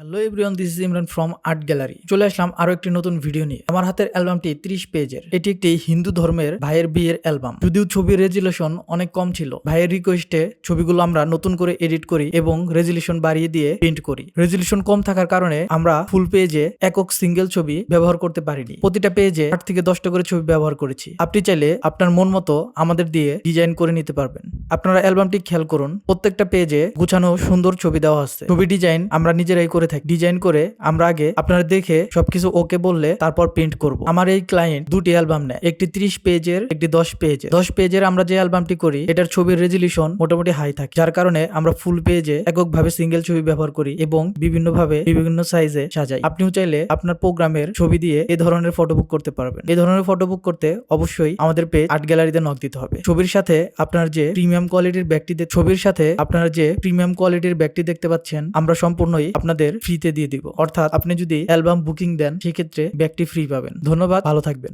Hello everyone, this is Imran from art gallery. চলে আসলাম আরো একটি নতুন ভিডিও নিয়ে। আমার হাতের অ্যালবামটি 30 পেজের। এটি একটি হিন্দু ধর্মের ভাইয়ের বিয়ের অ্যালবাম। যদিও ছবির রেজুলেশন অনেক কম ছিল, ভাইয়ের রিকোয়েস্টে ছবিগুলো আমরা নতুন করে এডিট করি এবং রেজুলেশন বাড়িয়ে দিয়ে প্রিন্ট করি। রেজুলেশন কম থাকার কারণে আমরা ফুল পেজে একক সিঙ্গেল ছবি ব্যবহার করতে পারিনি। প্রতিটা পেজে 8 থেকে 10টা করে ছবি ব্যবহার করেছি। আপনি চাইলে আপনার মন মতো আমাদের দিয়ে ডিজাইন করে নিতে পারবেন। আপনারা অ্যালবামটি খেয়াল করুন, প্রত্যেকটা পেজে গুছানো সুন্দর ছবি দেওয়া আছে। ছবি ডিজাইন আমরা নিজেরাই করে থাকি। ডিজাইন করে আমরা আগে আপনারা দেখে সবকিছু ওকে বললে তারপর প্রিন্ট করব। আমার এই ক্লায়েন্ট দুটি অ্যালবাম নেয়, একটি 30 পেজের, একটি 10 পেজের। 10 পেজের আমরা যে অ্যালবামটি করি এটার ছবির রেজুলেশন মোটামুটি হাই থাকে, যার কারণে আমরা ফুল পেজে এককভাবে সিঙ্গেল ছবি ব্যবহার করি এবং বিভিন্নভাবে বিভিন্ন সাইজে সাজাই। আপনিও চাইলে আপনার প্রোগ্রামের ছবি দিয়ে এই ধরনের ফটো বুক করতে পারবেন। এই ধরনের ফটো বুক করতে অবশ্যই আমাদের পেজ আর্ট গ্যালারিতে নক দিতে হবে। ছবির সাথে আপনার যে প্রিমিয়াম কোয়ালিটির ব্যাগটি দেখতে পাচ্ছেন, আমরা সম্পূর্ণই আপনাদের ফ্রিতে দিয়ে দিব। অর্থাৎ আপনি যদি অ্যালবাম বুকিং দেন সেক্ষেত্রে ব্যাগটি ফ্রি পাবেন। ধন্যবাদ, ভালো থাকবেন।